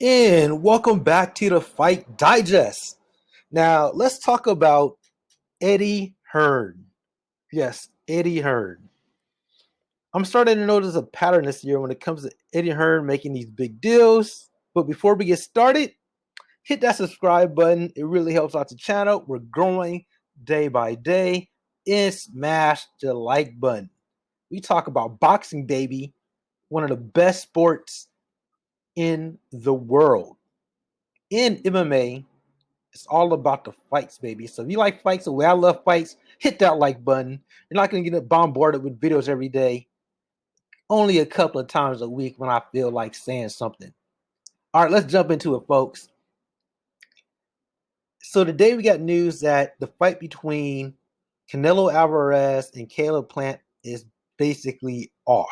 And welcome back to the Fight Digest. Now, let's talk about Eddie Hearn. Yes, Eddie Hearn. I'm starting to notice a pattern this year when it comes to Eddie Hearn making these big deals. But before we get started, hit that subscribe button. It really helps out the channel. We're growing day by day. And smash the like button. We talk about boxing, baby. One of the best sports in the world. In MMA, it's all about the fights, baby. So if you like fights the way I love fights, hit that like button. You're not going to get bombarded with videos every day. Only a couple of times a week when I feel like saying something. All right, let's jump into it, folks. So today we got news that the fight between Canelo Alvarez and Caleb Plant is basically off.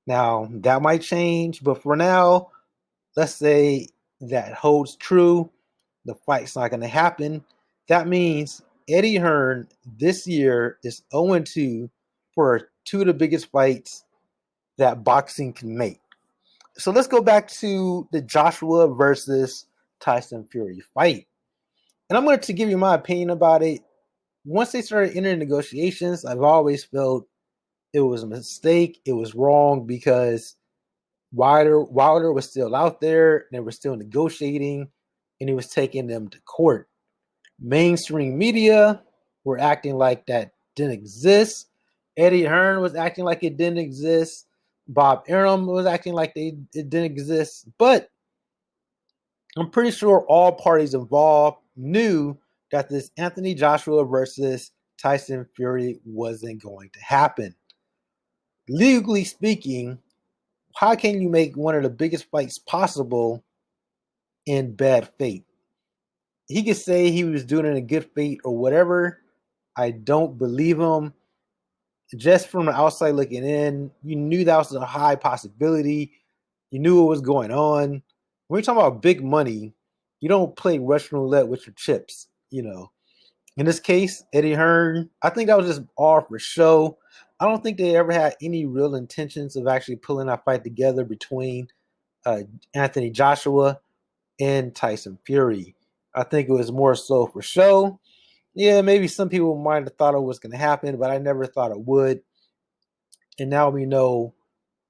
Now, that might change, but for now, let's say that holds true. The fight's not going to happen. That means Eddie Hearn this year is 0-2 for two of the biggest fights that boxing can make. So let's go back to the Joshua versus Tyson Fury fight. And I'm going to give you my opinion about it. Once they started entering negotiations, I've always felt it was a mistake. It was wrong because Wilder was still out there. And they were still negotiating, and he was taking them to court. Mainstream media were acting like that didn't exist. Eddie Hearn was acting like it didn't exist. Bob Arum was acting like it didn't exist. But I'm pretty sure all parties involved knew that this Anthony Joshua versus Tyson Fury wasn't going to happen. Legally speaking, how can you make one of the biggest fights possible in bad faith? He could say he was doing it in good faith or whatever. I don't believe him. Just from the outside looking in, you knew that was a high possibility. You knew what was going on. When you're talking about big money, you don't play Russian roulette with your chips, you know. In this case, Eddie Hearn, I think that was just all for show. I don't think they ever had any real intentions of actually pulling that fight together between uh, Anthony Joshua and Tyson Fury. I think it was more so for show. Yeah, maybe some people might have thought it was going to happen, but I never thought it would. And now we know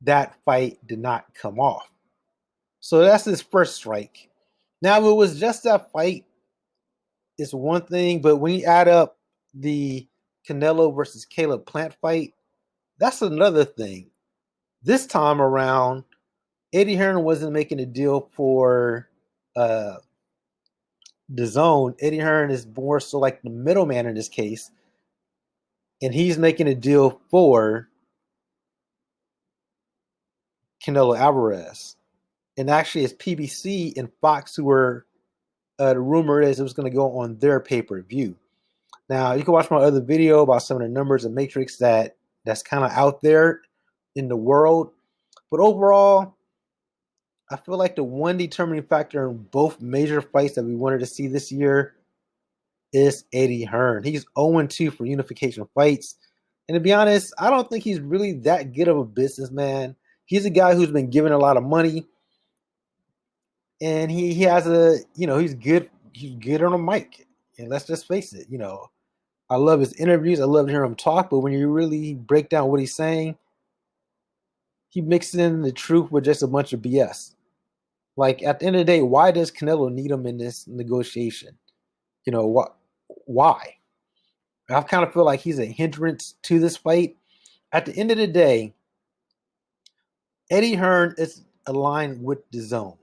that fight did not come off. So that's his first strike. Now, if it was just that fight, it's one thing, but when you add up the Canelo versus Caleb Plant fight, that's another thing. This time around, Eddie Hearn wasn't making a deal for uh, the zone. Eddie Hearn is more so like the middleman in this case, and he's making a deal for Canelo Alvarez. And actually, it's PBC and Fox who were, the rumor is it was going to go on their pay-per-view. Now, you can watch my other video about some of the numbers and matrix that's kind of out there in the world. But overall, I feel like the one determining factor in both major fights that we wanted to see this year is Eddie Hearn. He's 0-2 for unification fights. And to be honest, I don't think he's really that good of a businessman. He's a guy who's been given a lot of money, and he has he's good on a mic. And let's just face it, I love his interviews. I love hearing him talk, but when you really break down what he's saying, he mixes in the truth with just a bunch of BS. Like at the end of the day, why does Canelo need him in this negotiation? What? Why? I kind of feel like he's a hindrance to this fight. At the end of the day, Eddie Hearn is aligned with the zone.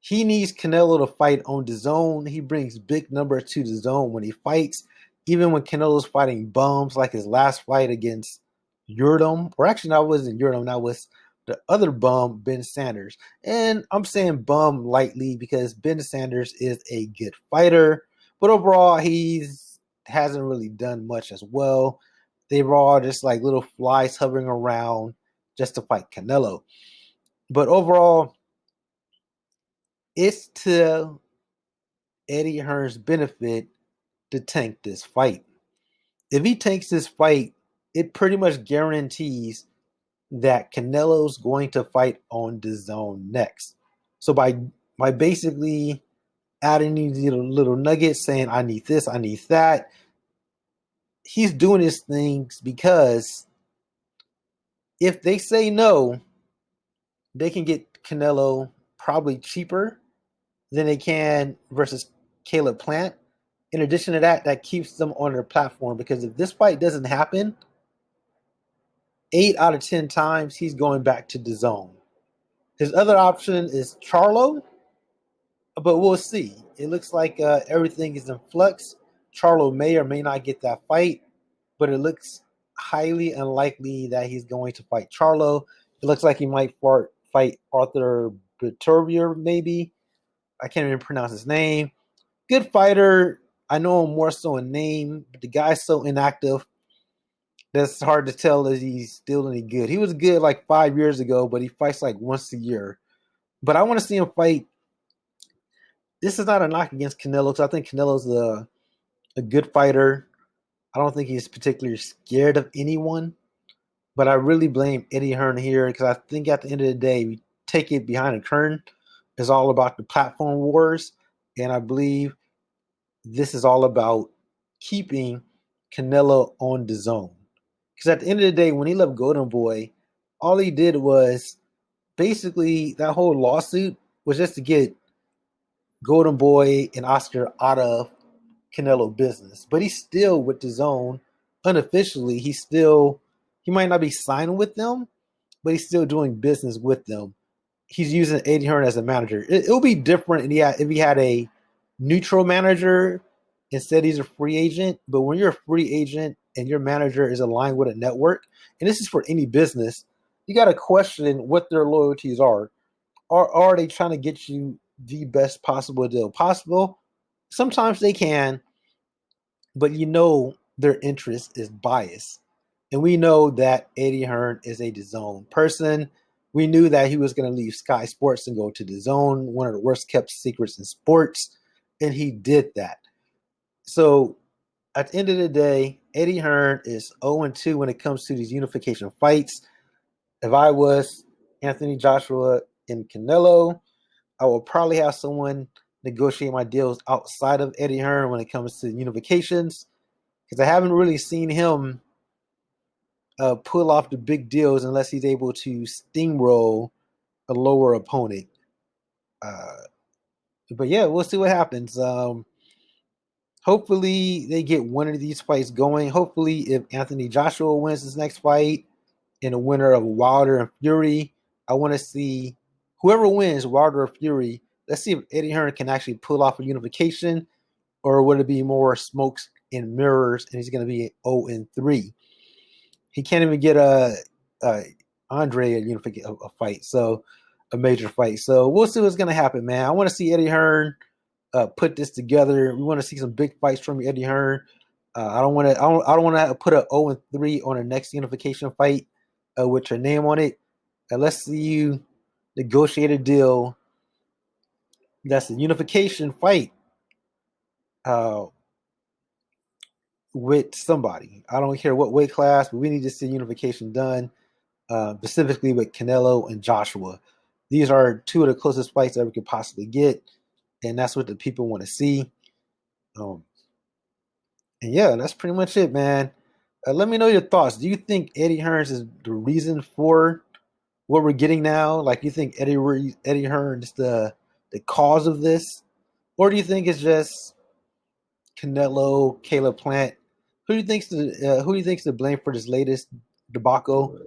He needs Canelo to fight on the zone. He brings big numbers to the zone when he fights. Even when Canelo's fighting bums, like his last fight against Yurdom, or actually, that wasn't Yurdom, that was the other bum, Ben Sanders. And I'm saying bum lightly because Ben Sanders is a good fighter, but overall, hasn't really done much as well. They were all just like little flies hovering around just to fight Canelo. But overall, it's to Eddie Hearn's benefit to tank this fight. If he takes this fight, it pretty much guarantees that Canelo's going to fight on the zone next. So by basically adding these little nuggets, saying I need this, I need that, he's doing his things because if they say no, they can get Canelo probably cheaper than they can versus Caleb Plant. In addition to that, that keeps them on their platform because if this fight doesn't happen, 8 out of 10 times he's going back to the zone. His other option is Charlo, but we'll see. It looks like everything is in flux. Charlo may or may not get that fight, but it looks highly unlikely that he's going to fight Charlo. It looks like he might fight Arthur Beterbiev, maybe. I can't even pronounce his name. Good fighter. I know him more so in name, but the guy's so inactive that's hard to tell if he's still any good. He was good like 5 years ago, but he fights like once a year. But I want to see him fight. This is not a knock against Canelo because I think Canelo's a good fighter. I don't think he's particularly scared of anyone. But I really blame Eddie Hearn here because I think at the end of the day, we take it behind the curtain. It's all about the platform wars. And I believe this is all about keeping Canelo on the zone. Because at the end of the day, when he left Golden Boy, all he did was basically that whole lawsuit was just to get Golden Boy and Oscar out of Canelo business. But he's still with the zone unofficially. He might not be signing with them, but he's still doing business with them. He's using Eddie Hearn as a manager. It'll be different if he had a neutral manager instead he's a free agent. But when you're a free agent and your manager is aligned with a network, and this is for any business, you got to question what their loyalties are. Are they trying to get you the best possible deal possible? Sometimes they can, but you know their interest is biased. And we know that Eddie Hearn is a DAZN person. We knew that he was going to leave Sky Sports and go to DAZN, one of the worst kept secrets in sports, and he did that. So at the end of the day, Eddie Hearn is 0-2 when it comes to these unification fights. If I was Anthony Joshua and Canelo, I will probably have someone negotiate my deals outside of Eddie Hearn when it comes to unifications because I haven't really seen him pull off the big deals unless he's able to steamroll a lower opponent. Uh, but yeah, we'll see what happens. Hopefully, they get one of these fights going. Hopefully, if Anthony Joshua wins his next fight and the winner of Wilder and Fury, I want to see whoever wins, Wilder or Fury. Let's see if Eddie Hearn can actually pull off a unification, or would it be more smokes and mirrors, and he's going to be 0-3. He can't even get a Andre a fight, so a major fight. So we'll see what's gonna happen, man. I want to see Eddie Hearn put this together. We want to see some big fights from Eddie Hearn. I don't want to. I don't want to put a 0-3 on the next unification fight with your name on it. Let's see you negotiate a deal that's a unification fight uh, with somebody. I don't care what weight class, but we need to see unification done. Specifically with Canelo and Joshua. These are two of the closest fights that we could possibly get, and that's what the people want to see. Um, and yeah, that's pretty much it, man. Let me know your thoughts. Do you think Eddie Hearns is the reason for what we're getting now? Like, you think Eddie Hearn is the cause of this, or do you think it's just Canelo, Caleb Plant? Who do you think's to blame for this latest debacle?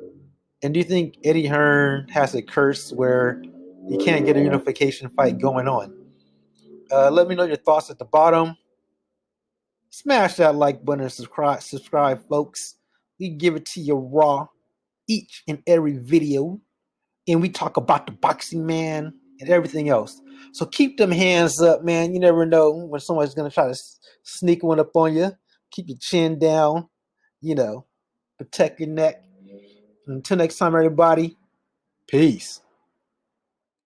And do you think Eddie Hearn has a curse where he can't get a unification fight going on? Let me know your thoughts at the bottom. Smash that like button and subscribe, folks. We give it to you raw each and every video. And we talk about the boxing, man, and everything else. So keep them hands up, man. You never know when somebody's going to try to sneak one up on you. Keep your chin down, protect your neck. Until next time, everybody, peace.